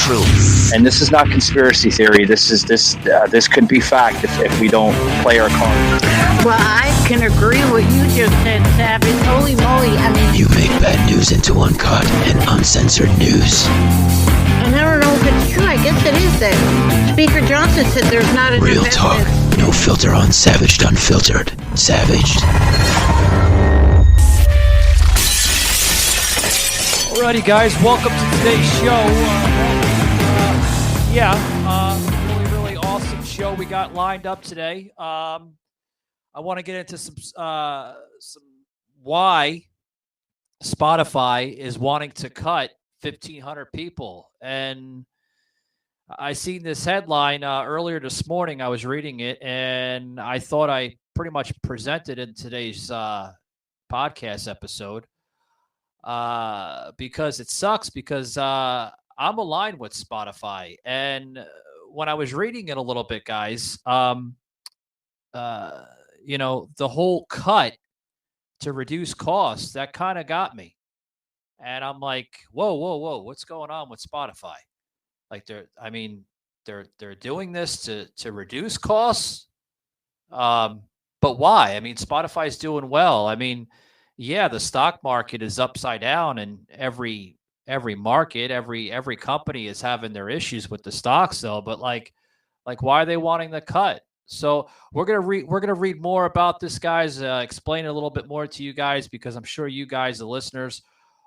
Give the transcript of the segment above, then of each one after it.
truth. And this is not conspiracy theory. This could be fact if we don't play our cards. Well, I can agree with you just said, Savage. Holy moly, I mean... You make bad news into uncut and uncensored news. And I don't know if it's true. I guess it is that Speaker Johnson said there's not enough Real talk. No filter on Savaged Unfiltered. Savaged. Alrighty, guys. Welcome to today's show. Really awesome show we got lined up today. I want to get into some why Spotify is wanting to cut 1,500 people. And I seen this headline earlier this morning. I was reading it, and I thought I pretty much presented in today's podcast episode because it sucks because I'm aligned with Spotify. And when I was reading it a little bit, guys, the whole cut to reduce costs, that kind of got me. And I'm like, whoa, what's going on with Spotify? Like they're doing this to reduce costs. But why? I mean, Spotify's doing well. I mean, yeah, the stock market is upside down, and every market, every company is having their issues with the stocks though. But like why are they wanting the cut? So we're gonna read more about this, guys. Explain it a little bit more to you guys because I'm sure you guys, the listeners,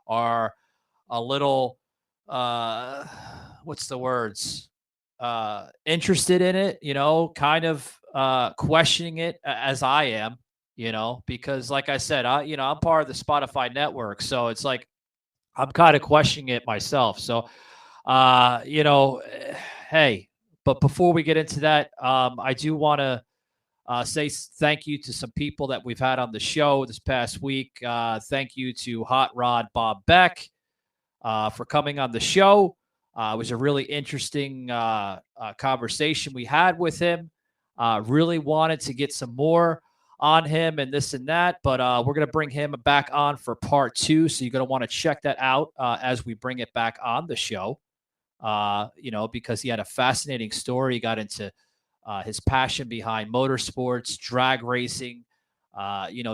are a little interested in it. Kind of questioning it as I am. Because like I said, I'm part of the Spotify network, so it's like I'm kind of questioning it myself. So, hey. But before we get into that, I do want to say thank you to some people that we've had on the show this past week. Thank you to Hot Rod Bob Beck for coming on the show. It was a really interesting conversation we had with him. Really wanted to get some more on him and this and that, but we're going to bring him back on for part 2. So you're going to want to check that out as we bring it back on the show. Because he had a fascinating story. He got into his passion behind motorsports, drag racing,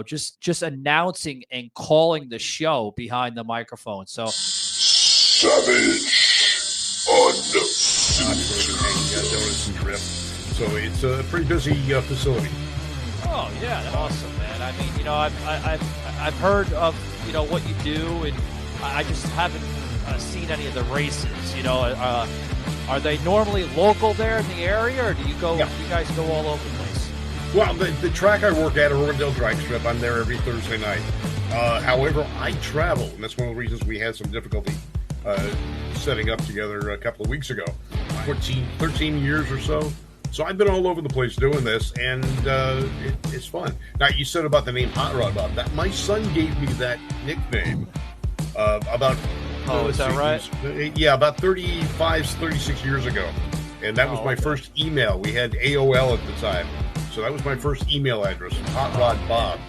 just announcing and calling the show behind the microphone. So Savage Unfiltered. So it's a pretty busy facility. Oh yeah, that's awesome, man. I mean, I've heard of what you do, and I just haven't seen any of the races. Are they normally local there in the area, or do you go? Yeah. You guys go all over the place? Well, the track I work at, Riverdale Drag Strip, I'm there every Thursday night. However, I travel, and that's one of the reasons we had some difficulty setting up together a couple of weeks ago. 13 years or so. So I've been all over the place doing this, and it's fun. Now, you said about the name Hot Rod Bob. My son gave me that nickname about... Oh, is that right? Yeah, about 36 years ago. And that was my first email. We had AOL at the time. So that was my first email address, Hot Rod Bob.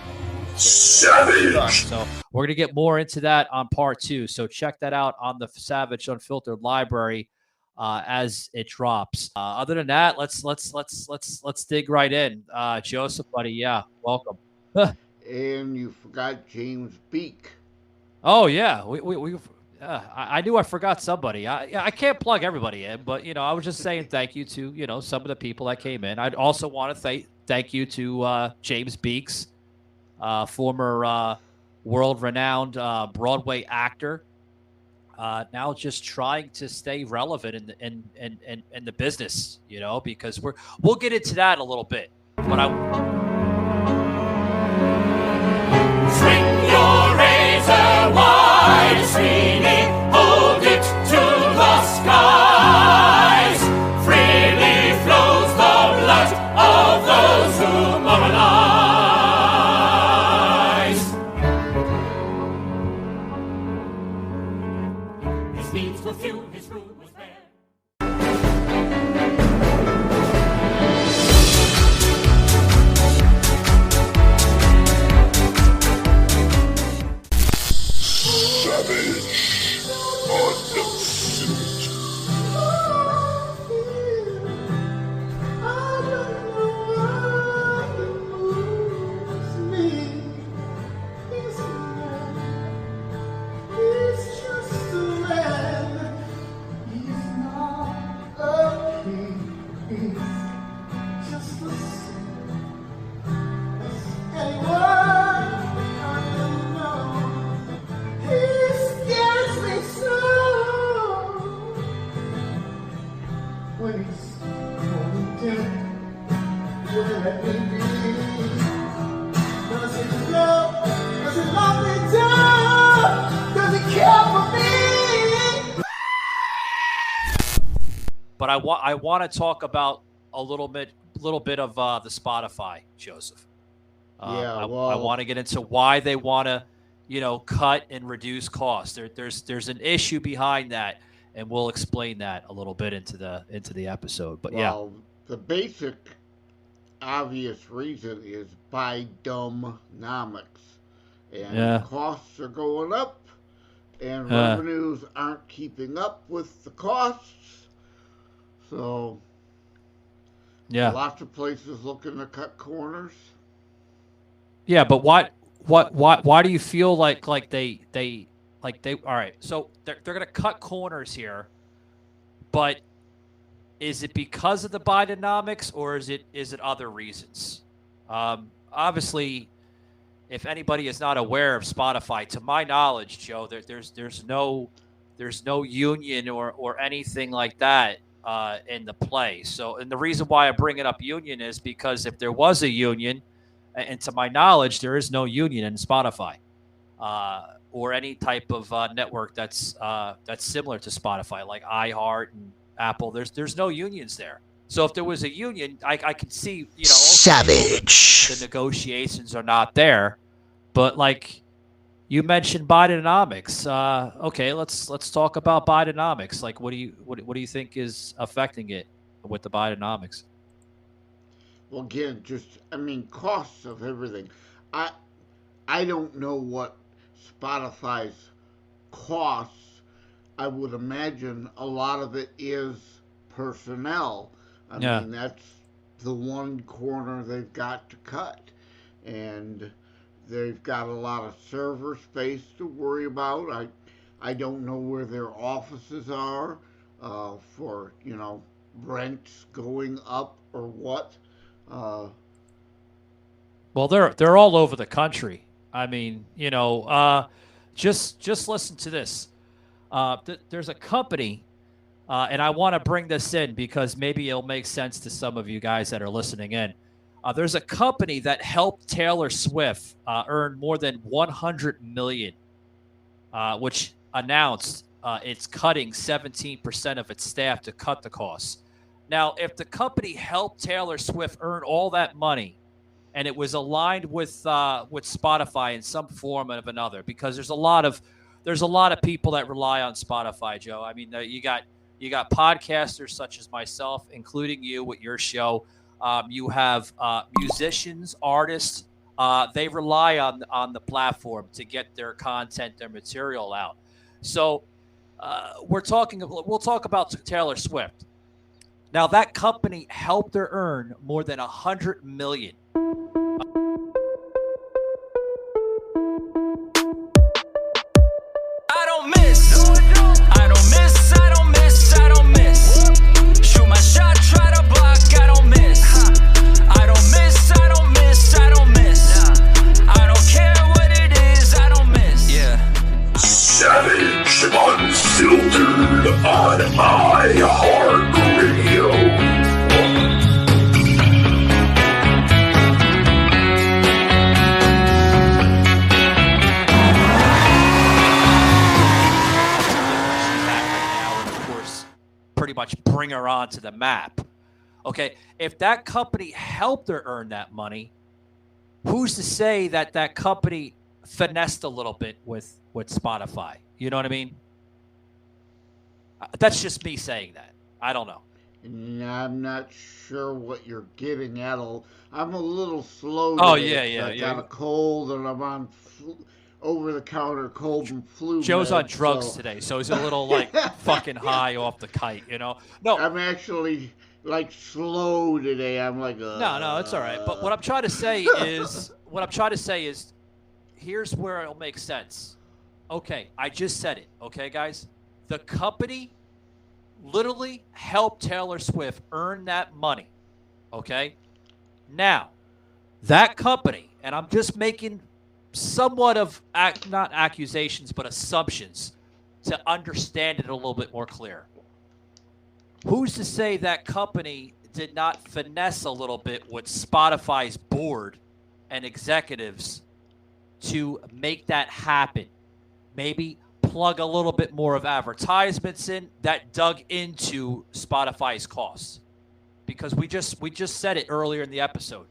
Savage. So we're going to get more into that on part 2. So check that out on the Savage Unfiltered library as it drops. Other than that, let's dig right in. Joseph, buddy, yeah, welcome. And you forgot James Beek. Oh yeah, we I knew I forgot somebody. I can't plug everybody in, but I was just saying thank you to some of the people that came in. I'd also want to thank you to James Beeks, former world-renowned Broadway actor. Now just trying to stay relevant in the business, because we'll get into that a little bit. But swing your razor wide, swing it, hold it to the skies. Freely flows the blood of those who moralize. His needs were few, his rule was fair. Savage Unfiltered. when he's going down. Will it let me be? Does he love? Does he love me down? Does he care for me? But I want to talk about a little bit of the Spotify, Joseph. I want to get into why they want to, cut and reduce costs. There's an issue behind that, and we'll explain that a little bit into the episode. But the basic obvious reason is bidenomics, and costs are going up, and revenues aren't keeping up with the costs. So, lots of places looking to cut corners. Yeah, but why do you feel like they all right? So they're going to cut corners here, but is it because of the Bidenomics or is it other reasons? Obviously, if anybody is not aware of Spotify, to my knowledge, Joe, there's no union or anything like that in the play. So, and the reason why I bring it up union is because if there was a union, and to my knowledge, there is no union in Spotify or any type of network that's similar to Spotify, like iHeart and Apple. There's no unions there. So if there was a union, I could see, Savage. The negotiations are not there. But like you mentioned, Bidenomics. Okay, let's talk about Bidenomics. Like, what do you think is affecting it with the Bidenomics? Well, again, costs of everything. I don't know what Spotify's costs. I would imagine a lot of it is personnel. I mean, that's the one corner they've got to cut. And they've got a lot of server space to worry about. I don't know where their offices are for, rents going up or what. Well, they're all over the country. I mean, just listen to this. There's a company, and I want to bring this in because maybe it'll make sense to some of you guys that are listening in. There's a company that helped Taylor Swift earn more than $100 million, which announced it's cutting 17% of its staff to cut the costs. Now, if the company helped Taylor Swift earn all that money, and it was aligned with Spotify in some form of another, because there's a lot of people that rely on Spotify, Joe. I mean, you got podcasters such as myself, including you with your show. You have musicians, artists. They rely on the platform to get their content, their material out. So we'll talk about Taylor Swift. Now, that company helped her earn more than $100 million. I don't miss. Shoot my shot, try to block, I don't miss. I don't miss. I don't care what it is, I don't miss. Yeah. Savage Unfiltered on iHeartRadio. Pretty much bring her onto the map. Okay, if that company helped her earn that money, who's to say that company finessed a little bit with Spotify? You know what I mean? That's just me saying that. I don't know. I'm not sure what you're getting at. I'm a little slow. Oh, today. yeah. I got a cold and I'm on over-the-counter cold and flu. Joe's meds, on drugs today, so he's a little fucking high off the kite, No, I'm actually slow today. I'm like, no, it's all right. But what I'm trying to say is, here's where it'll make sense. Okay, I just said it. Okay, guys, the company literally helped Taylor Swift earn that money. Okay, now that company, and I'm just making somewhat of not accusations but assumptions to understand it a little bit more clear. who's to say that company did not finesse a little bit with Spotify's board and executives to make that happen? Maybe plug a little bit more of advertisements in that dug into Spotify's costs, because we just said it earlier in the episode.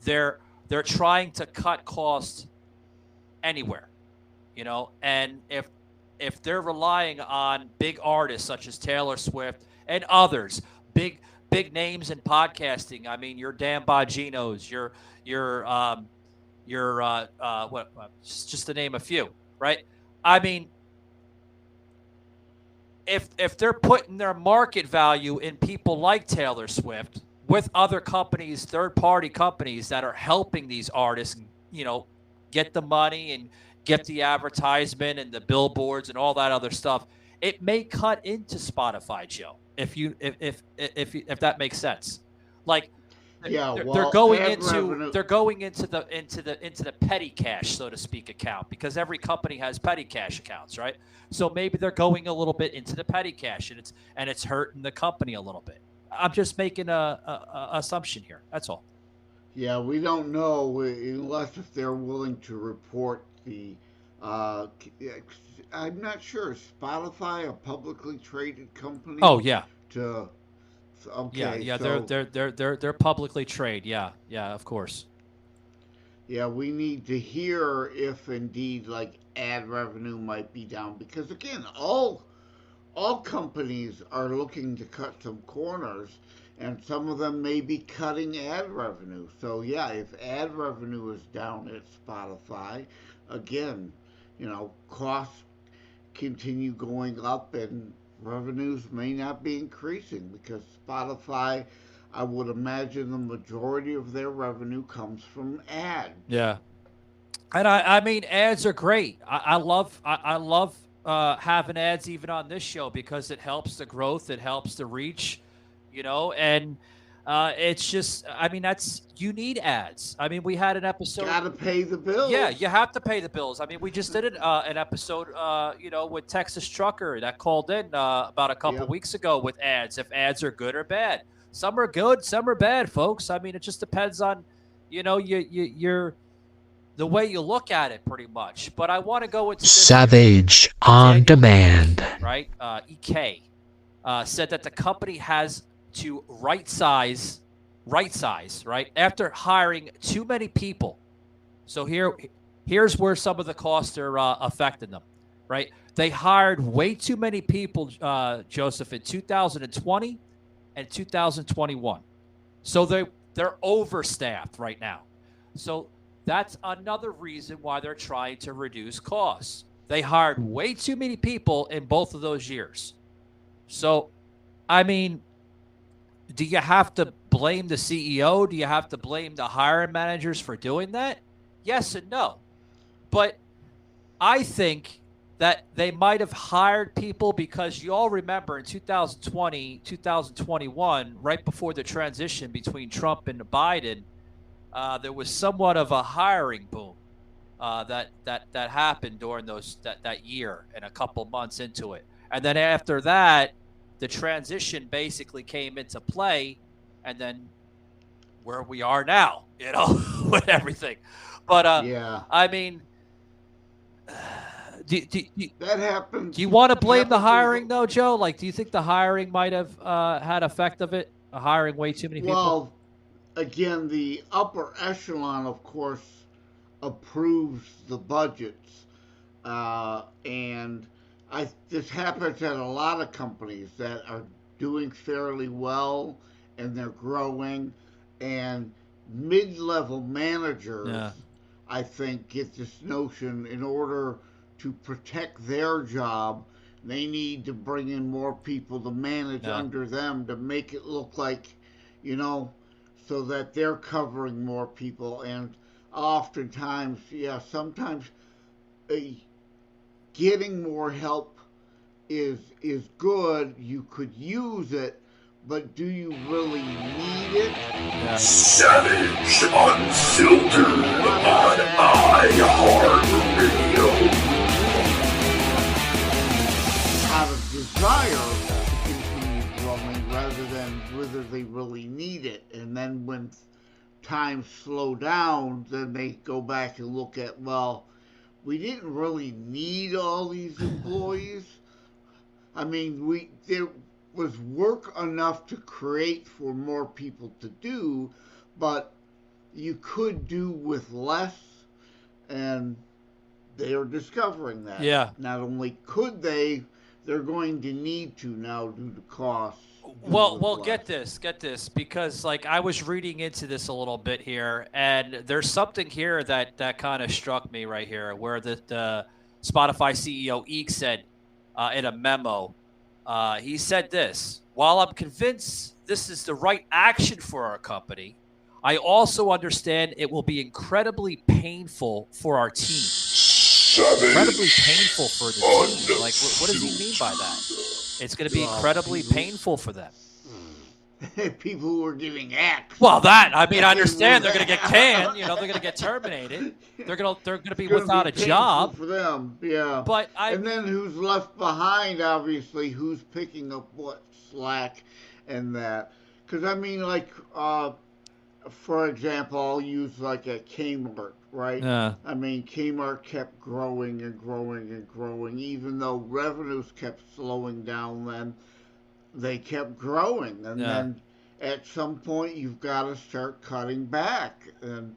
They're trying to cut costs anywhere, and if they're relying on big artists such as Taylor Swift and others, big names in podcasting. I mean, your Dan Bongino's, your just to name a few, right? I mean, if they're putting their market value in people like Taylor Swift with other companies, third-party companies that are helping these artists, get the money and get the advertisement and the billboards and all that other stuff, it may cut into Spotify, Joe. If that makes sense, like they're going into the petty cash, so to speak, account, because every company has petty cash accounts, right? So maybe they're going a little bit into the petty cash, and it's hurting the company a little bit. I'm just making a assumption here. That's all. Yeah, we don't know unless if they're willing to report the. I'm not sure. Is Spotify a publicly traded company? Oh yeah. Okay. Yeah. So, they're publicly traded. Yeah. Of course. Yeah, we need to hear if indeed like ad revenue might be down, because again, all companies are looking to cut some corners, and some of them may be cutting ad revenue. So yeah, if ad revenue is down at Spotify, again, costs continue going up and revenues may not be increasing, because Spotify, I would imagine the majority of their revenue comes from ads. Yeah. And I mean, ads are great. I love having ads even on this show, because it helps the growth, it helps the reach, and it's just, I mean, you need ads. I mean, we had an episode. Got to pay the bills. Yeah, you have to pay the bills. I mean, we just did an episode, with Texas Trucker that called in about a couple weeks ago with ads, if ads are good or bad. Some are good, some are bad, folks. I mean, it just depends on, you're the way you look at it, pretty much. But I want to go into Savage on Demand. Right? EK said that the company has to right size, right? After hiring too many people. So here's where some of the costs are affecting them, right? They hired way too many people, Joseph, in 2020 and 2021. So they're overstaffed right now. So that's another reason why they're trying to reduce costs. They hired way too many people in both of those years. So, I mean, do you have to blame the CEO? Do you have to blame the hiring managers for doing that? Yes and no. But I think that they might have hired people, because you all remember in 2020, 2021, right before the transition between Trump and Biden, there was somewhat of a hiring boom that happened during that year and a couple months into it. And then after that, the transition basically came into play, and then where we are now, with everything. But I mean, that happens. Do you want to blame the hiring though, Joe? Like, do you think the hiring might have had effect of it? Hiring way too many people? Well, again, the upper echelon, of course, approves the budgets, and this happens at a lot of companies that are doing fairly well and they're growing, and mid-level managers, I think, get this notion in order to protect their job, they need to bring in more people to manage under them to make it look like, so that they're covering more people. And oftentimes, sometimes getting more help is good. You could use it, but do you really need it? Savage Unfiltered on iHeartRadio. Out of desire to continue growing they really need it. And then when times slow down, then they go back and look at, well, we didn't really need all these employees. I mean, there was work enough to create for more people to do, but you could do with less, and they are discovering that. Yeah. Not only could they, they're going to need to now due to costs. Well, get this, because like I was reading into this a little bit here, and there's something here that kind of struck me right here, where the Spotify CEO Eek said in a memo, he said this: while I'm convinced this is the right action for our company, I also understand it will be incredibly painful for our team. Incredibly painful for the team. Like, what does he mean by that? It's going to be incredibly painful for them. People who are giving acts. Well, that I understand they're going to get canned. They're going to get terminated. They're going to be without a job for them. Yeah. But and then who's left behind? Obviously, who's picking up what slack and that? Because for example, I'll use like a Kmart, right? Yeah. Kmart kept growing and growing and growing, even though revenues kept slowing down. Then they kept growing, and then at some point you've got to start cutting back, and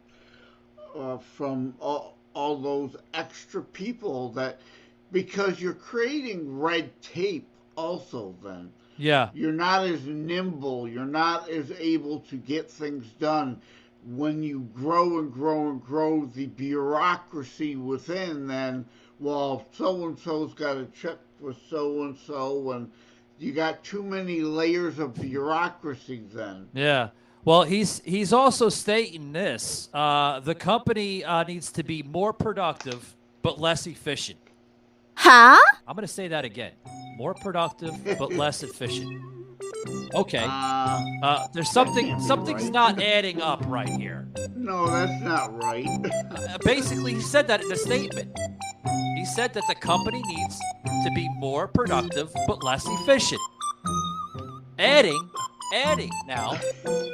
from all those extra people because you're creating red tape also. Then. Yeah. You're not as nimble. You're not as able to get things done. When you grow and grow and grow, the bureaucracy within, then, well, so-and-so's got to check with so-and-so, and you got too many layers of bureaucracy then. Yeah. Well, he's also stating this. The company needs to be more productive but less efficient. Huh? I'm going to say that again. More productive, but less efficient. Okay. There's something's right. not adding up right here. No, that's not right. Basically, he said that in a statement. He said that the company needs to be more productive, but less efficient. Adding now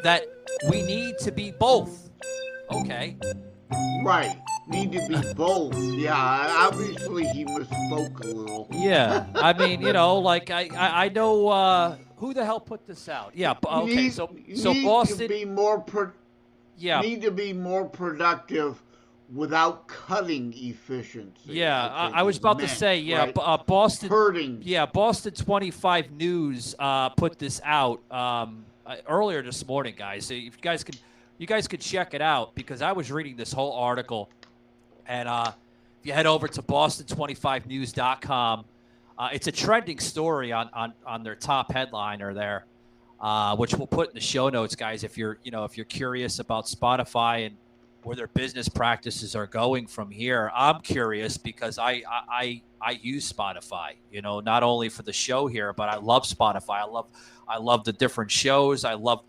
that we need to be both. Okay. Right. Need to be both. Yeah, obviously he misspoke a little. Yeah, I know who the hell put this out. Yeah, okay. So Boston to be more need to be more productive without cutting efficiency. Yeah, I was about to say, right? Boston hurting. Yeah, Boston 25 News put this out earlier this morning, guys. So if you guys could check it out, because I was reading this whole article. And if you head over to boston25news.com, it's a trending story on their top headliner there, which we'll put in the show notes, guys. If you're curious about Spotify and where their business practices are going from here, I'm curious because I use Spotify. Not only for the show here, but I love Spotify. I love the different shows. I love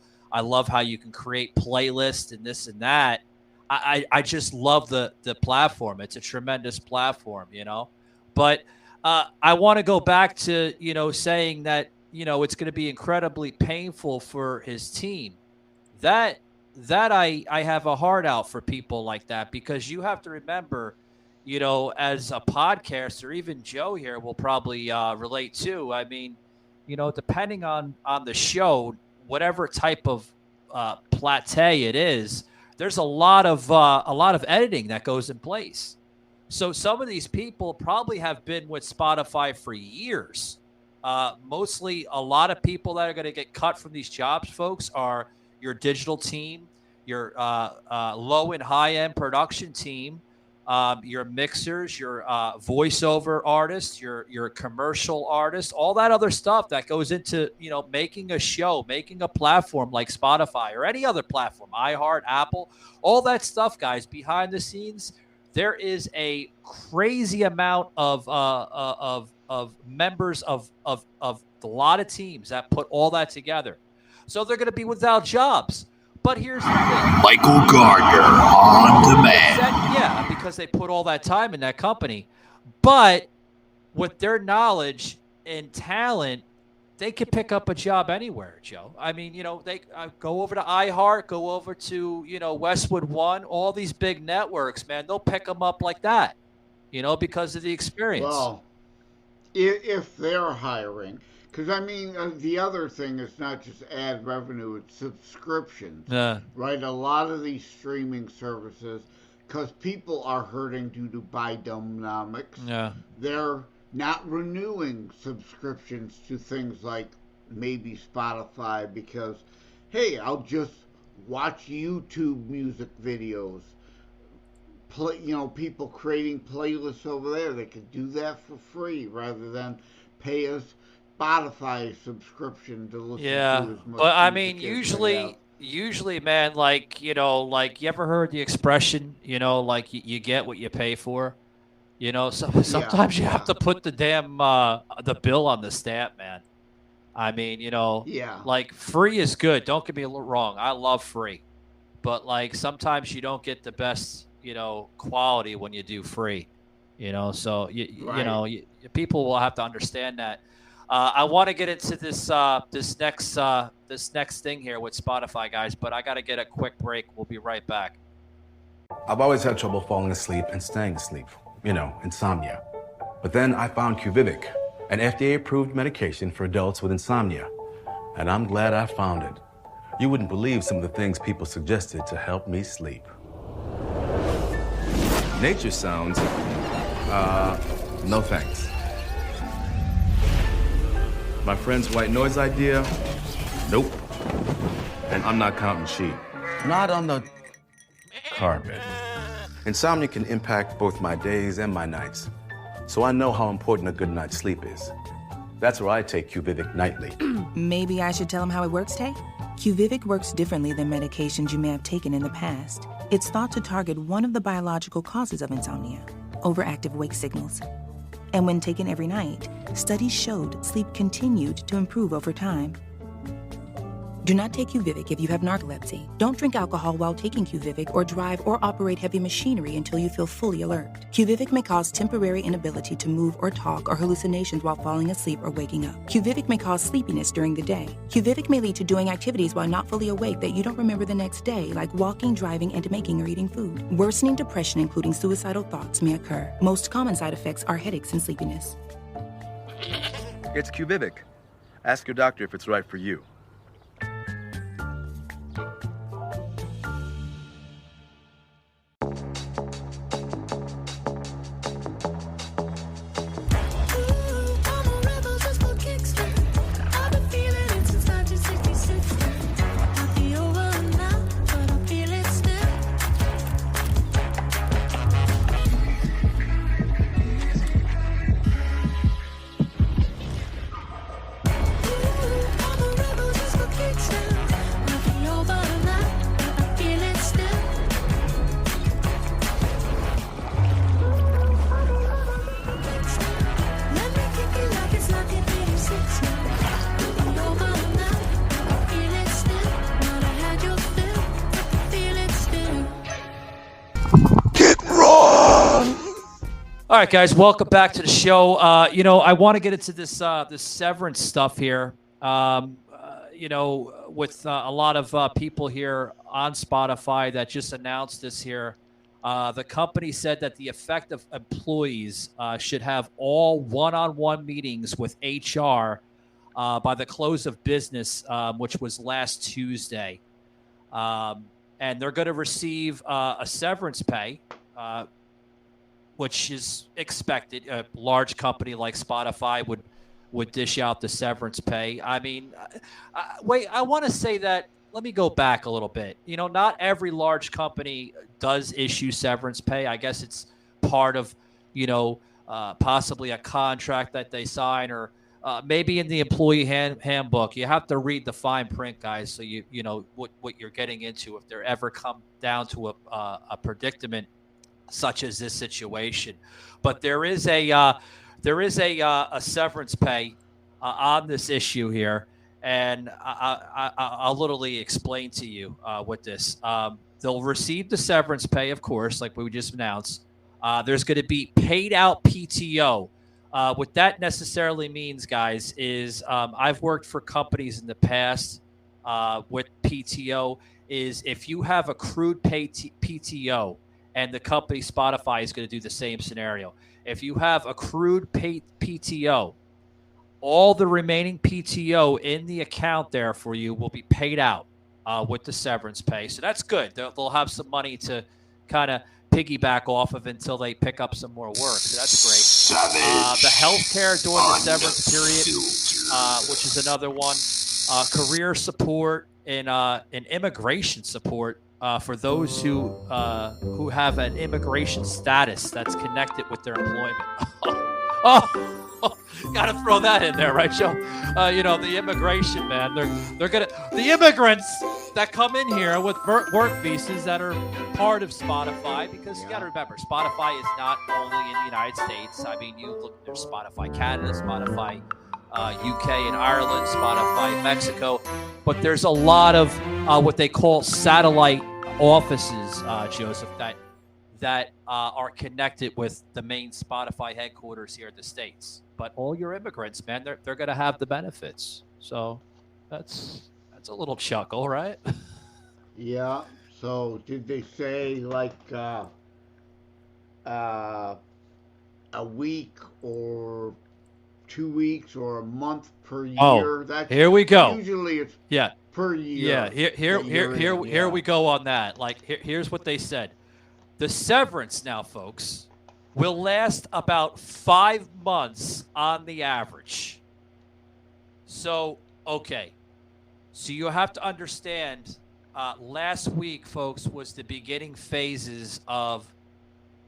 how you can create playlists and this and that. I just love the platform. It's a tremendous platform, But I want to go back to, saying that, it's going to be incredibly painful for his team. That I have a heart out for people like that, because you have to remember, as a podcaster, even Joe here will probably relate to. Depending on the show, whatever type of plateau it is, there's a lot of editing that goes in place. So some of these people probably have been with Spotify for years. Mostly a lot of people that are going to get cut from these jobs, folks, are your digital team, your low and high end production team, your mixers, your voiceover artists, your commercial artists, all that other stuff that goes into, making a show, making a platform like Spotify or any other platform, iHeart, Apple, all that stuff, guys, behind the scenes. There is a crazy amount of members of a lot of teams that put all that together. So they're going to be without jobs. But here's the thing. Michael Gardner on demand. Yeah, because they put all that time in that company. But with their knowledge and talent, they could pick up a job anywhere, Joe. I mean, they go over to iHeart, go over to, Westwood One, all these big networks, man, they'll pick them up like that, because of the experience. Well, if they're hiring, because I mean, the other thing is not just ad revenue, it's subscriptions, right? A lot of these streaming services, because people are hurting due to Bidenomics, they're not renewing subscriptions to things like maybe Spotify because, hey, I'll just watch YouTube music videos. People creating playlists over there, they could do that for free rather than pay us Spotify subscription to listen to as much. But I mean, usually, man, like you ever heard the expression, like you get what you pay for. Sometimes you have to put the damn the bill on the stamp, man. I mean, like free is good. Don't get me wrong. I love free, but like sometimes you don't get the best, quality when you do free. So people will have to understand that. I want to get into this next thing here with Spotify, guys, but I got to get a quick break. We'll be right back. I've always had trouble falling asleep and staying asleep. Insomnia. But then I found QVivic, an FDA-approved medication for adults with insomnia. And I'm glad I found it. You wouldn't believe some of the things people suggested to help me sleep. Nature sounds, no thanks. My friend's white noise idea, nope. And I'm not counting sheep. Not on the carpet. Insomnia can impact both my days and my nights, so I know how important a good night's sleep is. That's why I take QVivic nightly. Maybe I should tell him how it works, Tay? QVivic works differently than medications you may have taken in the past. It's thought to target one of the biological causes of insomnia, overactive wake signals. And when taken every night, studies showed sleep continued to improve over time. Do not take QVivic if you have narcolepsy. Don't drink alcohol while taking QVivic or drive or operate heavy machinery until you feel fully alert. QVivic may cause temporary inability to move or talk or hallucinations while falling asleep or waking up. QVivic may cause sleepiness during the day. QVivic may lead to doing activities while not fully awake that you don't remember the next day, like walking, driving, and making or eating food. Worsening depression, including suicidal thoughts, may occur. Most common side effects are headaches and sleepiness. It's QVivic. Ask your doctor if it's right for you. All right, guys, welcome back to the show. I want to get into this severance stuff here. With a lot of people here on Spotify that just announced this here. The company said that the affected employees should have all one-on-one meetings with HR by the close of business, which was last Tuesday. And they're going to receive a severance pay, which is expected. A large company like Spotify would dish out the severance pay. I mean, I want to say that. Let me go back a little bit. Not every large company does issue severance pay. I guess it's part of, possibly a contract that they sign, or maybe in the employee handbook. You have to read the fine print, guys, so you know what you're getting into if there ever come down to a predicament such as this situation. But there is a severance pay on this issue here, and I'll literally explain to you with this. They'll receive the severance pay, of course, like we just announced. There's going to be paid out PTO What that necessarily means, guys, is I've worked for companies in the past with PTO. Is if you have accrued PTO, and the company Spotify is going to do the same scenario. If you have accrued PTO, all the remaining PTO in the account there for you will be paid out with the severance pay. So that's good. They'll have some money to kind of piggyback off of until they pick up some more work. So that's great. The healthcare during the severance period, which is another one. Career support and immigration support for those who have an immigration status that's connected with their employment. Got to throw that in there, right, Joe? The immigration, man. They're gonna the immigrants that come in here with work visas that are part of Spotify, because you got to remember, Spotify is not only in the United States. I mean, you look, there's Spotify Canada, Spotify UK and Ireland, Spotify Mexico, but there's a lot of what they call satellite offices, Joseph, that are connected with the main Spotify headquarters here in the States. But all your immigrants, man, they're going to have the benefits. So that's a little chuckle, right? Yeah. So did they say like a week or 2 weeks or a month per year? Oh, here we go. Usually it's yeah per year. Yeah, here we go on that. Like here's what they said. The severance now, folks, will last about 5 months on the average. So, okay. So you have to understand, last week, folks, was the beginning phases of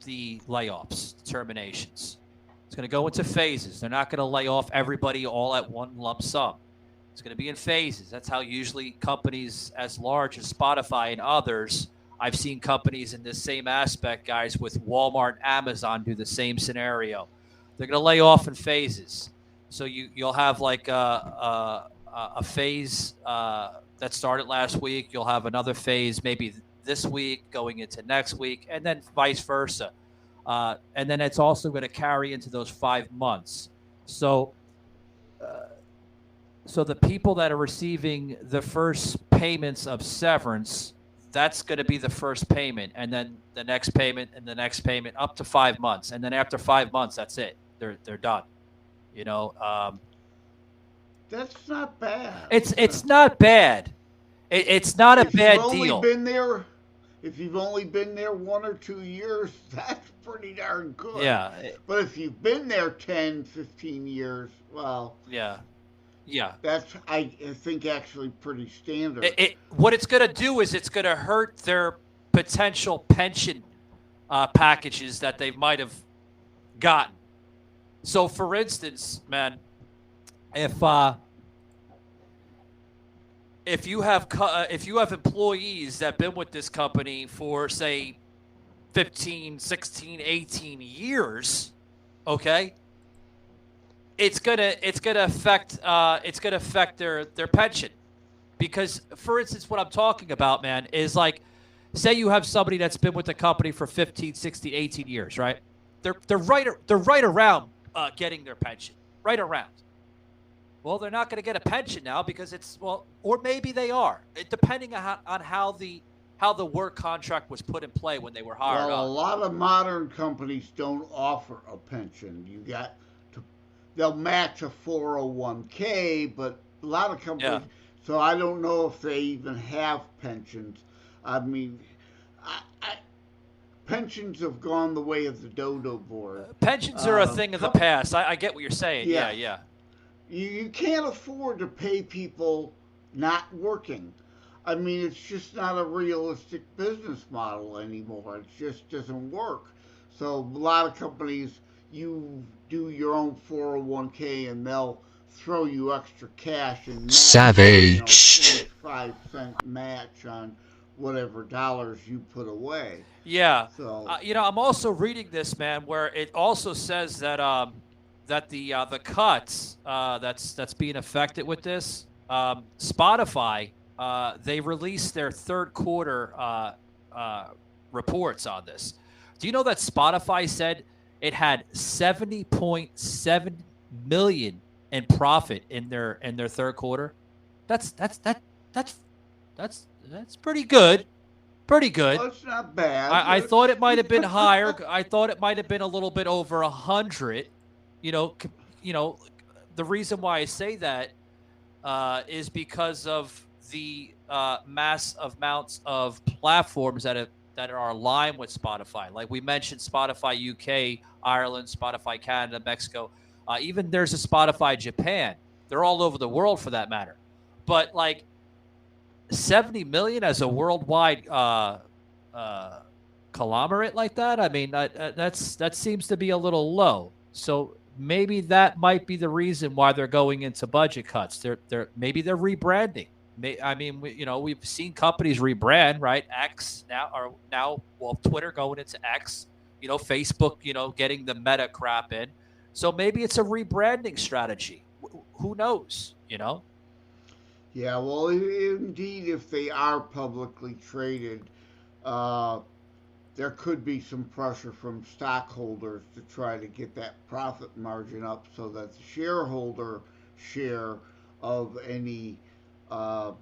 the layoffs, terminations. It's going to go into phases. They're not going to lay off everybody all at one lump sum. It's going to be in phases. That's how usually companies as large as Spotify and others, I've seen companies in this same aspect, guys, with Walmart and Amazon do the same scenario. They're going to lay off in phases. So you'll have like a phase that started last week. You'll have another phase maybe this week going into next week, and then vice versa. And then it's also going to carry into those 5 months. So the people that are receiving the first payments of severance, that's going to be the first payment, and then the next payment and the next payment up to 5 months. And then after 5 months, that's it. They're done. That's not bad. It's not bad. It's not a bad deal. If you've only been there 1 or 2 years, that's pretty darn good. Yeah. But if you've been there 10, 15 years, well. Yeah. That's, I think, actually pretty standard. What it's going to do is it's going to hurt their potential pension packages that they might have gotten. So, for instance, man, if you have employees that have been with this company for, say, 15, 16, 18 years, okay, it's gonna affect their pension. Because, for instance, what I'm talking about, man, is like, say you have somebody that's been with the company for 15, 16, 18 years, right? They're right around getting their pension, right around. Well, they're not going to get a pension now because or maybe they are, depending on how the work contract was put in play when they were hired. Well, a lot of modern companies don't offer a pension. They'll match a 401k, but a lot of companies. Yeah. So I don't know if they even have pensions. I mean, pensions have gone the way of the dodo board. Pensions are a thing of the past. I get what you're saying. Yeah. You can't afford to pay people not working. I mean, it's just not a realistic business model anymore. It just doesn't work. So a lot of companies, you do your own 401k and they'll throw you extra cash and match, savage 25-cent match on whatever dollars you put away. Yeah. So I'm also reading this, man, where it also says that that the cuts that's being affected with this, Spotify, they released their third quarter reports on this. Do you know that Spotify said it had 70.7 million in profit in their third quarter. That's pretty good. Pretty good. Well, it's not bad. I thought it might have been higher. I thought it might have been a little bit over 100. You know, the reason why I say that is because of the mass amounts of platforms that are aligned with Spotify. Like we mentioned, Spotify UK, Ireland, Spotify Canada, Mexico. Even there's a Spotify Japan. They're all over the world for that matter. But like 70 million as a worldwide conglomerate like that, I mean, that seems to be a little low. So maybe that might be the reason why they're going into budget cuts. They're rebranding. I mean, we've seen companies rebrand, right? X now, Twitter going into X. Facebook, getting the Meta crap in. So maybe it's a rebranding strategy. Who knows? Yeah, well, indeed, if they are publicly traded, there could be some pressure from stockholders to try to get that profit margin up so that the shareholder share of any, not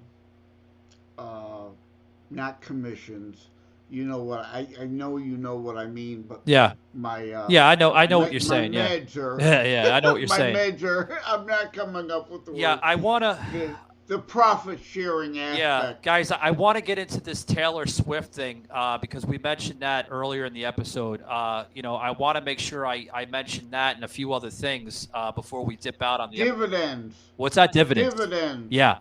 commissions. You know what I know you know what I mean, but yeah, I know what you're saying. Yeah, I know what you're saying. My meds I'm not coming up with the word. Yeah, I wanna. The profit sharing aspect. Yeah, guys, I want to get into this Taylor Swift thing because we mentioned that earlier in the episode. I want to make sure I mention that and a few other things before we dip out on the dividends. What's that? Dividends. Dividends. Yeah.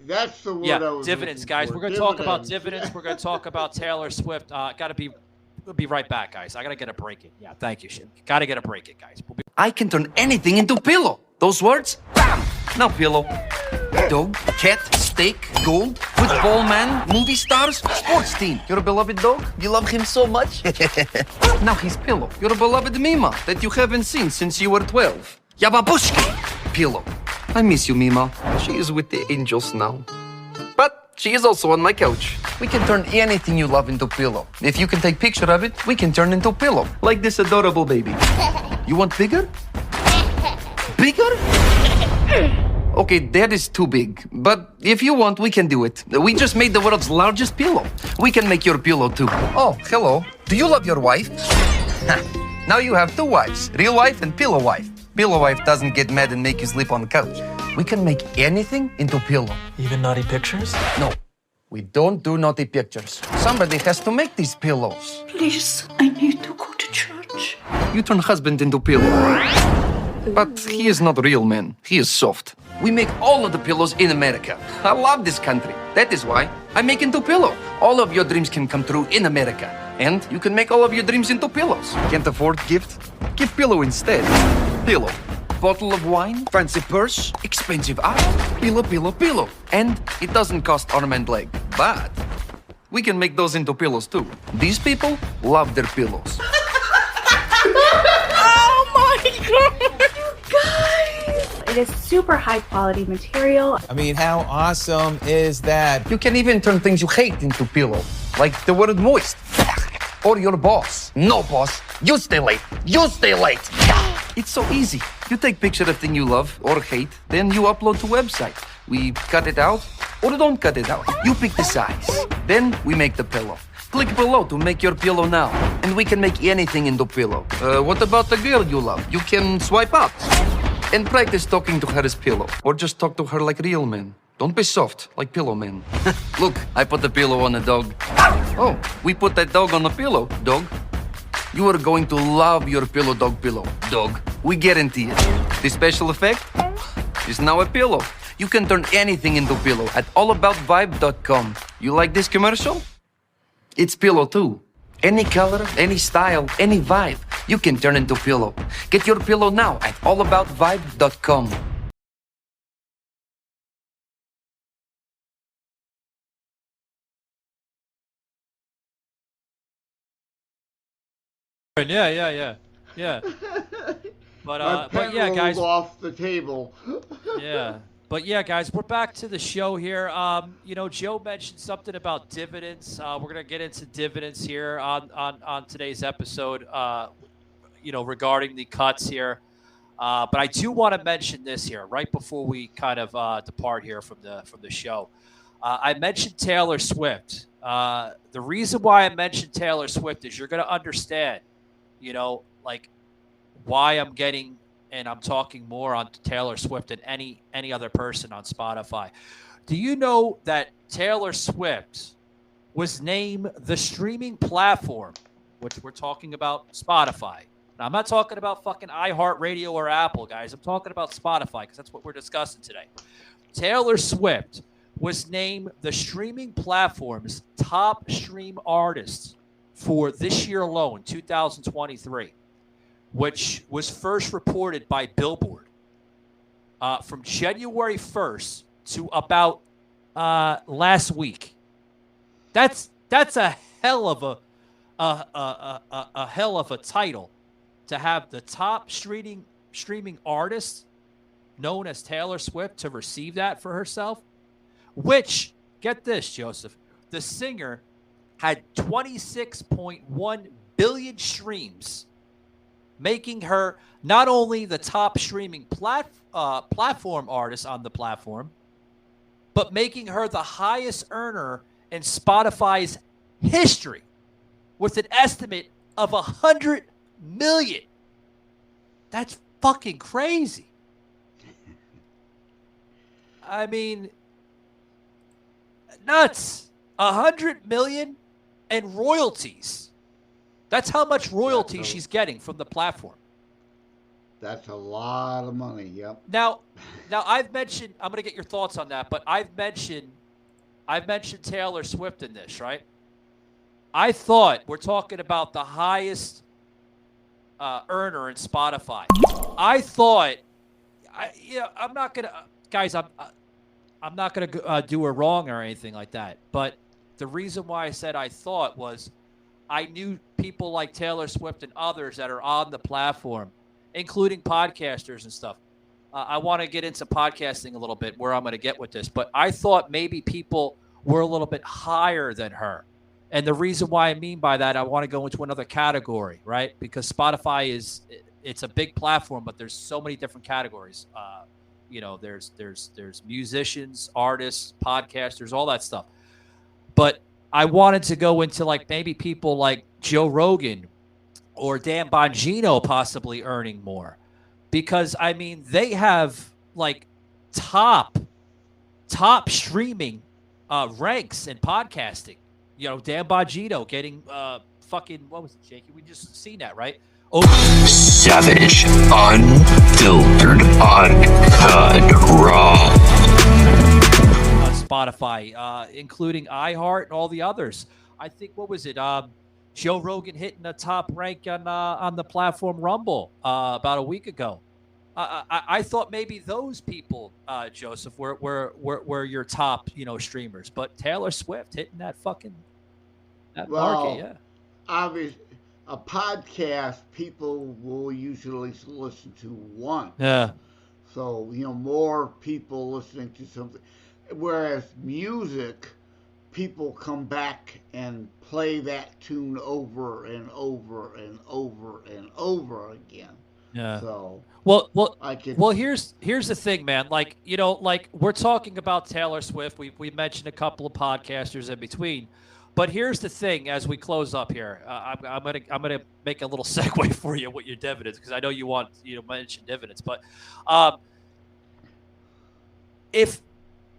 That's the word. Yeah, dividends, guys. We're going to talk about dividends. We're going to talk about Taylor Swift. We'll be right back, guys. I got to get a break in. Yeah, thank you, Shim. Got to get a break in, guys. I can turn anything into pillow. Those words, bam! Now pillow. Dog, cat, steak, gold, football man, movie stars, sports team. Your beloved dog? You love him so much? Now he's pillow. Your beloved Mima that you haven't seen since you were 12. Yababushki. Pillow. I miss you, Mima. She is with the angels now. But she is also on my couch. We can turn anything you love into pillow. If you can take picture of it, we can turn into pillow. Like this adorable baby. You want bigger? Bigger? Okay, that is too big. But if you want, we can do it. We just made the world's largest pillow. We can make your pillow too. Oh, hello. Do you love your wife? Now you have two wives. Real wife and pillow wife. Pillow wife doesn't get mad and make you sleep on the couch. We can make anything into pillow. Even naughty pictures? No, we don't do naughty pictures. Somebody has to make these pillows. Please, I need to go to church. You turn husband into pillow. But he is not real man. He is soft. We make all of the pillows in America. I love this country. That is why I make into pillow. All of your dreams can come true in America. And you can make all of your dreams into pillows. Can't afford gift? Give pillow instead. Pillow. Bottle of wine, fancy purse, expensive art. Pillow, pillow, pillow. And it doesn't cost arm and leg. But we can make those into pillows too. These people love their pillows. Oh my god! You guys! It is super high quality material. I mean, how awesome is that? You can even turn things you hate into pillow. Like the word moist. Or your boss. No, boss. You stay late. You stay late. It's so easy. You take picture of thing you love or hate, then you upload to website. We cut it out or don't cut it out. You pick the size. Then we make the pillow. Click below to make your pillow now. And we can make anything into pillow. What about the girl you love? You can swipe up. And practice talking to her as pillow. Or just talk to her like real men. Don't be soft, like pillow man. Look, I put the pillow on the dog. Oh, we put that dog on the pillow, dog. You are going to love your pillow dog. We guarantee it. This special effect is now a pillow. You can turn anything into pillow at allaboutvibe.com. You like this commercial? It's pillow too. Any color, any style, any vibe, you can turn into pillow. Get your pillow now at allaboutvibe.com. Yeah. But yeah, guys. Off the table. Yeah. But yeah, guys, we're back to the show here. Joe mentioned something about dividends. We're gonna get into dividends here on today's episode. regarding the cuts here. But I do want to mention this here right before we kind of depart here from the show. I mentioned Taylor Swift. The reason why I mentioned Taylor Swift is you're going to understand, like why I'm getting and I'm talking more on Taylor Swift than any other person on Spotify. Do you know that Taylor Swift was named the streaming platform, which we're talking about Spotify? Now, I'm not talking about fucking iHeartRadio or Apple, guys. I'm talking about Spotify because that's what we're discussing today. Taylor Swift was named the streaming platform's top stream artist for this year alone, 2023, which was first reported by Billboard from January 1st to about last week. That's a hell of a hell of a title to have the top streaming artist known as Taylor Swift to receive that for herself. Which, get this, Joseph, the singer had 26.1 billion streams, making her not only the top streaming platform artist on the platform, but making her the highest earner in Spotify's history with an estimate of 100 million. That's fucking crazy. I mean, nuts. 100 million and royalties. That's how much royalty she's getting from the platform. That's a lot of money. Yep. Now I've mentioned, I'm going to get your thoughts on that, but I've mentioned Taylor Swift in this, right? I thought we're talking about the highest earner in Spotify. I thought, I'm not going to, guys, I'm not going to do her wrong or anything like that. But the reason why I said I thought was I knew people like Taylor Swift and others that are on the platform, including podcasters and stuff. I want to get into podcasting a little bit, where I'm going to get with this. But I thought maybe people were a little bit higher than her. And the reason why I mean by that, I want to go into another category, right? Because Spotify it's a big platform, but there's so many different categories. There's musicians, artists, podcasters, all that stuff. But I wanted to go into like maybe people like Joe Rogan or Dan Bongino possibly earning more, because I mean they have like top streaming ranks in podcasting. Dan Bongino getting fucking, what was it, Jakey? We just seen that, right? Savage, unfiltered, uncut, raw. On Spotify, including iHeart and all the others. I think, what was it? Joe Rogan hitting a top rank on the platform Rumble about a week ago. I thought maybe those people, Joseph, were your top, streamers. But Taylor Swift hitting that fucking market, yeah. Obviously, a podcast people will usually listen to once. Yeah. So, more people listening to something. Whereas music, people come back and play that tune over and over and over and over again. Yeah. So here's the thing, man. Like, like we're talking about Taylor Swift. We mentioned a couple of podcasters in between. But here's the thing: as we close up here, I'm gonna make a little segue for you with your dividends, because I know you want to mention dividends. But if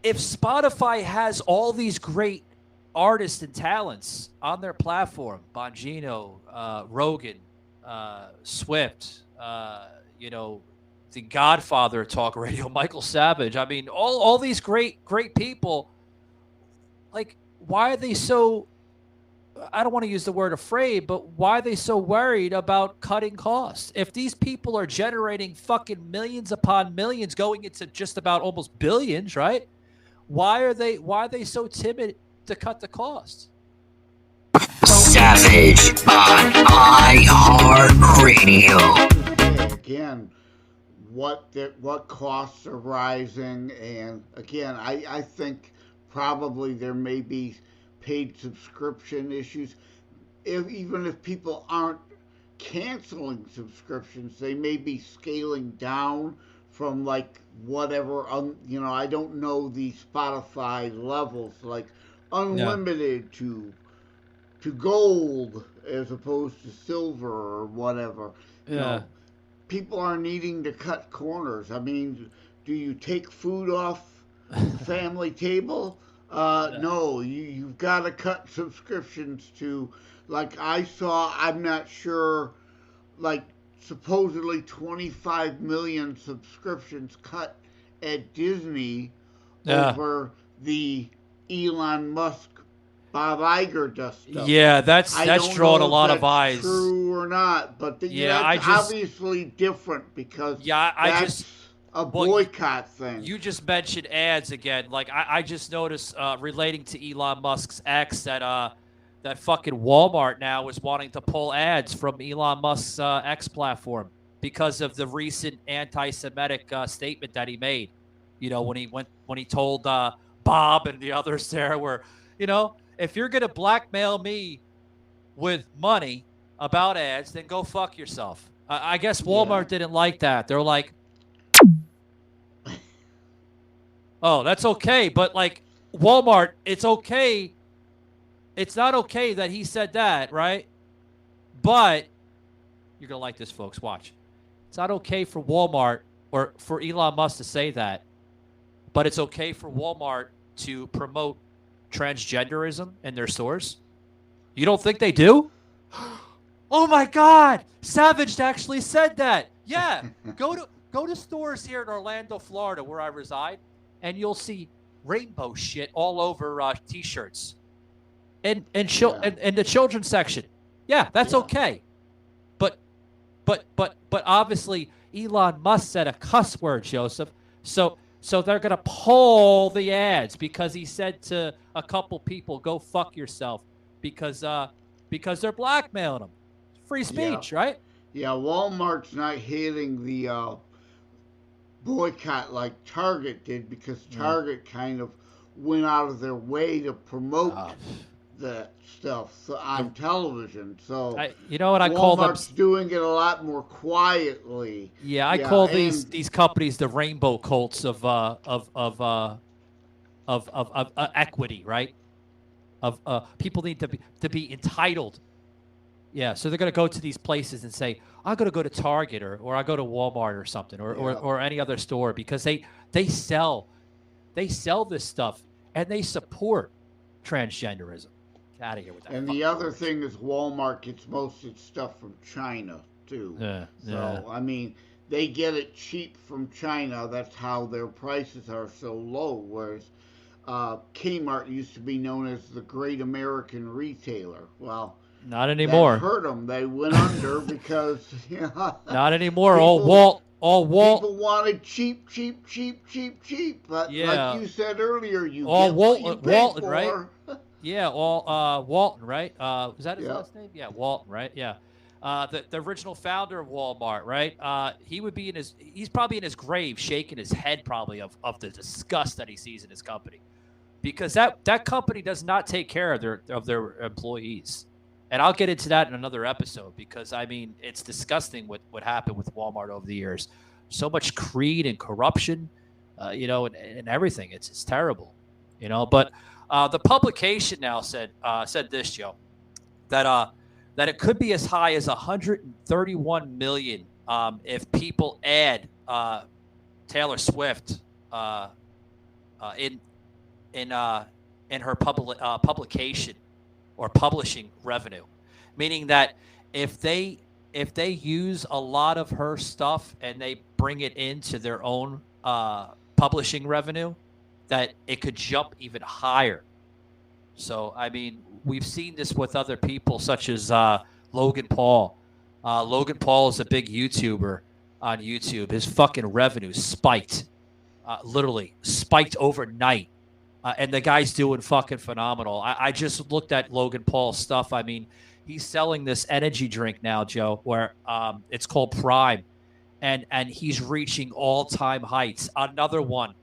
Spotify has all these great artists and talents on their platform, Bongino, Rogan, Swift, the Godfather of talk radio, Michael Savage. I mean, all these great people. Like, why are they so, I don't want to use the word afraid, but why are they so worried about cutting costs? If these people are generating fucking millions upon millions, going into just about almost billions, right? Why are they so timid to cut the costs? Savage on iHeartRadio. Again, what costs are rising, and again, I think probably there may be paid subscription issues. Even if people canceling subscriptions. They may be scaling down from like whatever. I don't know the Spotify levels, like unlimited to gold as opposed to silver or whatever. You know, people are needing to cut corners. I mean, do you take food off the family table? No, you've got to cut subscriptions to, like I saw, I'm not sure, like supposedly 25 million subscriptions cut at Disney over the Elon Musk Bob Iger stuff. Yeah, that's drawn a lot of eyes. True or not, but that's obviously different because that's a boycott thing. You just mentioned ads again. Like I just noticed relating to Elon Musk's X that fucking Walmart now is wanting to pull ads from Elon Musk's X platform because of the recent anti-Semitic statement that he made. You know, when he told Bob and the others there were, you know, if you're gonna blackmail me with money about ads, then go fuck yourself. I guess Walmart didn't like that. They're like, oh, that's okay, but like Walmart, it's okay. It's not okay that he said that, right? But you're gonna like this, folks. Watch. It's not okay for Walmart or for Elon Musk to say that, but it's okay for Walmart to promote transgenderism in their stores. You don't think they do? Oh my God! Savage actually said that. Yeah, go to stores here in Orlando, Florida, where I reside, and you'll see rainbow shit all over T-shirts, and the children's section. Yeah, that's okay. But obviously Elon Musk said a cuss word, Joseph. So they're going to pull the ads because he said to a couple people, go fuck yourself because they're blackmailing them. Free speech, right? Yeah, Walmart's not hitting the boycott like Target did because Target kind of went out of their way to promote that stuff on television. So you know what I call them? Walmart's doing it a lot more quietly. Yeah, I call these companies the rainbow cults of equity, right? Of people need to be entitled. Yeah, so they're going to go to these places and say, I'm going to go to Target or I go to Walmart or something or any other store because they sell this stuff and they support transgenderism. Get out of here with that. And the other thing is Walmart gets most of its stuff from China too. So I mean, they get it cheap from China. That's how their prices are so low. Whereas Kmart used to be known as the Great American Retailer. Well, not anymore. That hurt them. They went under because not anymore. People People wanted cheap. But like you said earlier, you all get Walton, what you pay Walton, for. right? Yeah, all Walton, right? Was that his last name? Yeah, Walton, right? Yeah. The original founder of Walmart, right? He's probably in his grave shaking his head probably of the disgust that he sees in his company. Because that company does not take care of their employees. And I'll get into that in another episode because, I mean, it's disgusting what happened with Walmart over the years. So much greed and corruption, and everything. It's terrible, But the publication now said this, Joe, that it could be as high as 131 million if people add Taylor Swift in her publication or publishing revenue, meaning that if they use a lot of her stuff and they bring it into their own publishing revenue, that it could jump even higher. So, I mean, we've seen this with other people such as Logan Paul. Logan Paul is a big YouTuber on YouTube. His fucking revenue spiked, literally spiked overnight. And the guy's doing fucking phenomenal. I just looked at Logan Paul's stuff. I mean, he's selling this energy drink now, Joe, where it's called Prime, and he's reaching all-time heights. Another one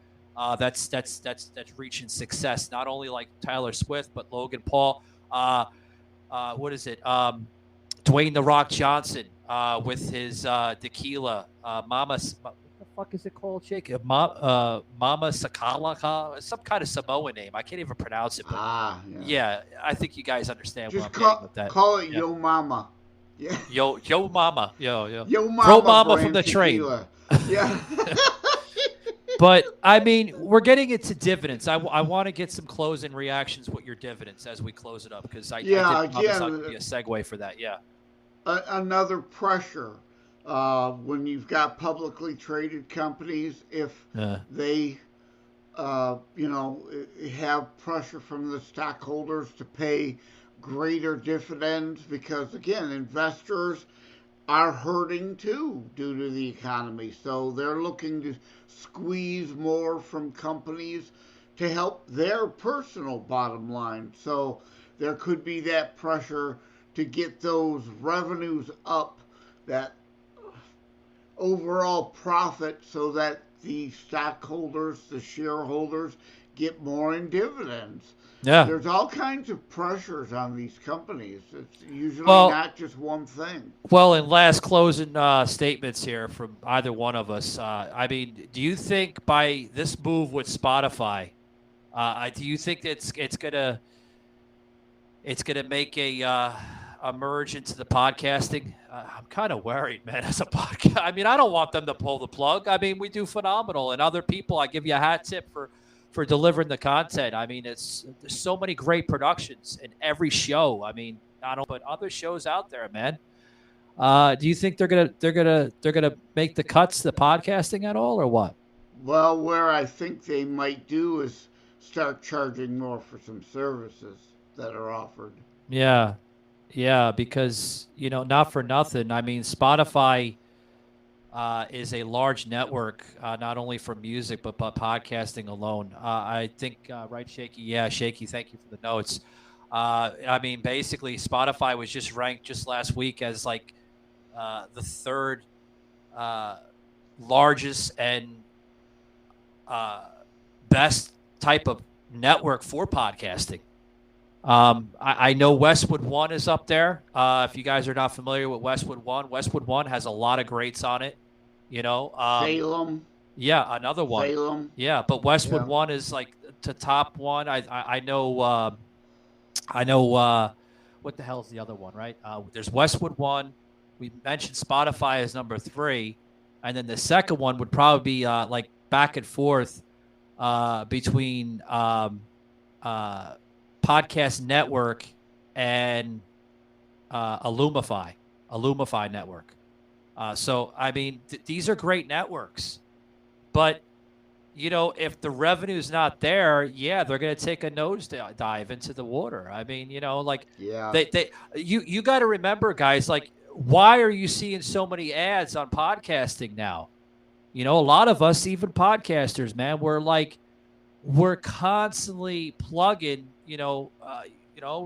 that's reaching success. Not only like Taylor Swift, but Logan Paul. What is it? 12 Dwayne The Rock Johnson with his tequila, Mama. What the fuck is it called, Jake? Mama Sakalaka, some kind of Samoan name. I can't even pronounce it. But yeah, I think you guys understand Just what I'm getting with that. Call it Yo Mama. Yeah. Yo Mama. Yo Mama. Throw Mama from the train. Yeah. But I mean, we're getting into dividends. I want to get some closing reactions with your dividends as we close it up, because I did promise I'll give you a segue for that. Yeah. Another pressure when you've got publicly traded companies, if they have pressure from the stockholders to pay greater dividends, because again, investors are hurting too due to the economy, so they're looking to squeeze more from companies to help their personal bottom line. So there could be that pressure to get those revenues up, that overall profit, so that the stockholders, the shareholders, get more in dividends. Yeah. There's all kinds of pressures on these companies. It's usually not just one thing. Well, in last closing statements here from either one of us, I mean, do you think by this move with Spotify, do you think it's gonna make a merge into the podcasting? I'm kind of worried, man. As a podcast, I mean, I don't want them to pull the plug. I mean, we do phenomenal, and other people, I give you a hat tip for delivering the content. I mean, there's so many great productions in every show. I mean, but other shows out there, man. Do you think they're gonna make the cuts to podcasting at all, or what? Well, where I think they might do is start charging more for some services that are offered. Yeah, because not for nothing. I mean, Spotify is a large network, not only for music but podcasting alone. I think, right, Shaky? Yeah, Shaky, thank you for the notes. I mean, basically, Spotify was just ranked just last week as like the third largest and best type of network for podcasting. I know Westwood One is up there. If you guys are not familiar with Westwood One has a lot of greats on it. Salem. Yeah, another one. Salem. Yeah, but Westwood One is like the top one. I know. What the hell is the other one? Right? There's Westwood One. We mentioned Spotify as number 3, and then the second one would probably be like back and forth between Podcast Network and Illumify Network. So, I mean, these are great networks. But, if the revenue is not there, they're going to take a nosedive into the water. I mean, you got to remember, guys, like, why are you seeing so many ads on podcasting now? A lot of us, even podcasters, man, we're constantly plugging,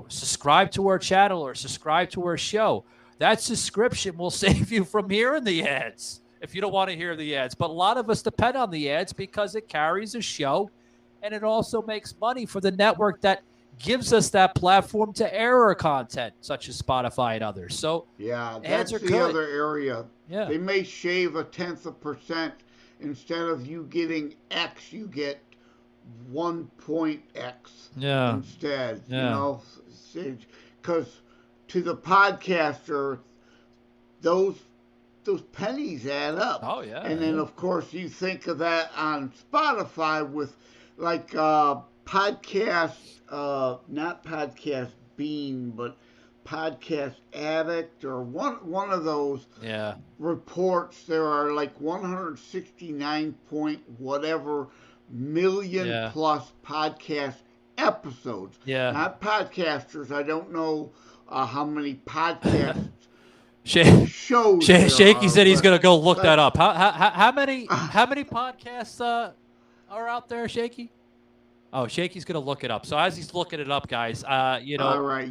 subscribe to our channel or subscribe to our show. That subscription will save you from hearing the ads if you don't want to hear the ads. But a lot of us depend on the ads because it carries a show, and it also makes money for the network that gives us that platform to air our content, such as Spotify and others. So that's are the good. Other area. Yeah. They may shave 1/10%. Instead of you getting X, you get 1.X instead. Because to the podcaster, those pennies add up. Oh yeah. And then of course you think of that on Spotify with like podcast, not Podcast Bean, but Podcast Addict, or one of those reports. There are like 169 point whatever million plus podcast episodes. Not podcasters. I don't know how many podcasts shows. Shaky said he's going to go look that up. How many podcasts are out there, Shaky? Oh, Shaky's going to look it up. So as he's looking it up, guys, All right,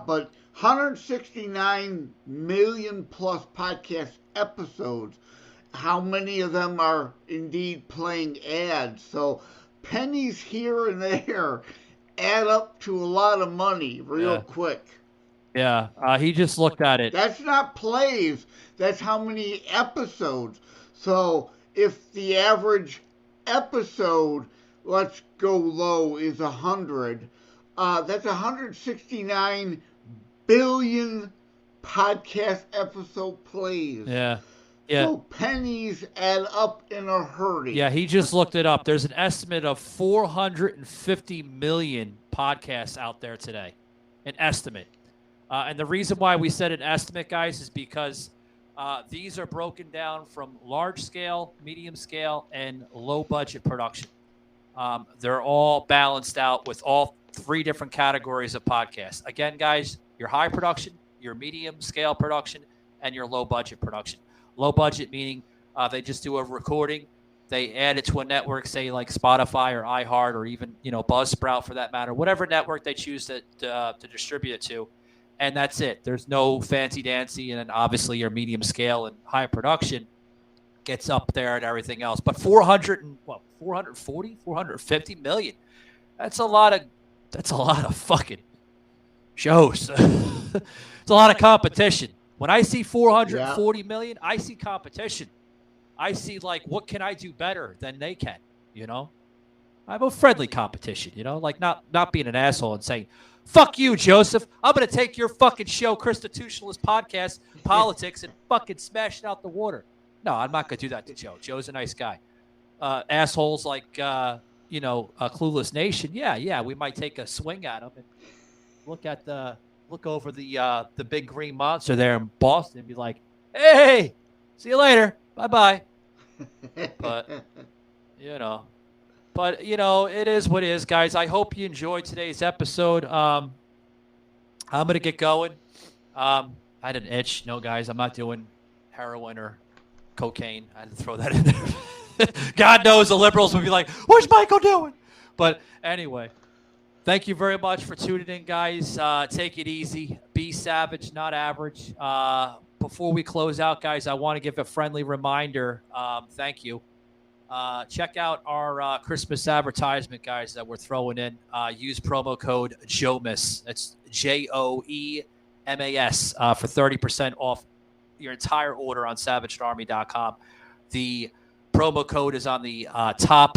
but 169 million plus podcast episodes. How many of them are indeed playing ads? So pennies here and there add up to a lot of money real quick. Yeah, he just looked at it. That's not plays. That's how many episodes. So if the average episode, let's go low, is 100, that's 169 billion podcast episode plays. Yeah. Yeah. So pennies add up in a hurry. Yeah, he just looked it up. There's an estimate of 450 million podcasts out there today. An estimate. And the reason why we said an estimate, guys, is because these are broken down from large scale, medium scale, and low budget production. They're all balanced out with all three different categories of podcasts. Again, guys, your high production, your medium scale production, and your low budget production. Low budget meaning they just do a recording, they add it to a network, say like Spotify or iHeart or even Buzzsprout for that matter, whatever network they choose to distribute it to, and that's it. There's no fancy dancy, and then obviously your medium scale and high production gets up there and everything else. But 450 million. That's a lot of fucking shows. It's a lot of competition. When I see 440 million, I see competition. I see like, what can I do better than they can? I have a friendly competition. Like not being an asshole and saying, "Fuck you, Joseph. I'm gonna take your fucking show, Constitutionalist Podcast, Politics, and fucking smash it out the water." No, I'm not gonna do that to Joe. Joe's a nice guy. Assholes like Clueless Nation. Yeah, we might take a swing at him and look over the big green monster there in Boston and be like, "Hey, see you later. Bye-bye." But it is what it is, guys. I hope you enjoyed today's episode. I'm going to get going. I had an itch. No, guys, I'm not doing heroin or cocaine. I had to throw that in there. God knows the liberals would be like, "What's Michael doing?" But anyway, thank you very much for tuning in, guys. Take it easy. Be savage, not average. Before we close out, guys, I want to give a friendly reminder. Thank you. Check out our Christmas advertisement, guys, that we're throwing in. Use promo code JOEMAS. That's JOEMAS for 30% off your entire order on SavageArmy.com. The promo code is on the top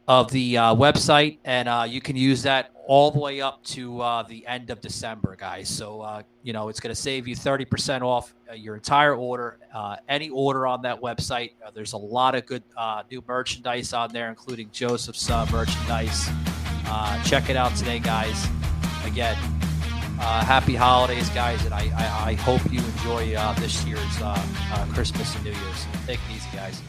of the website, and you can use that all the way up to the end of December, guys. So, it's going to save you 30% off your entire order. Any order on that website, there's a lot of good new merchandise on there, including Joseph's merchandise. Check it out today, guys. Again, happy holidays, guys, and I hope you enjoy this year's Christmas and New Year's. Take it easy, guys.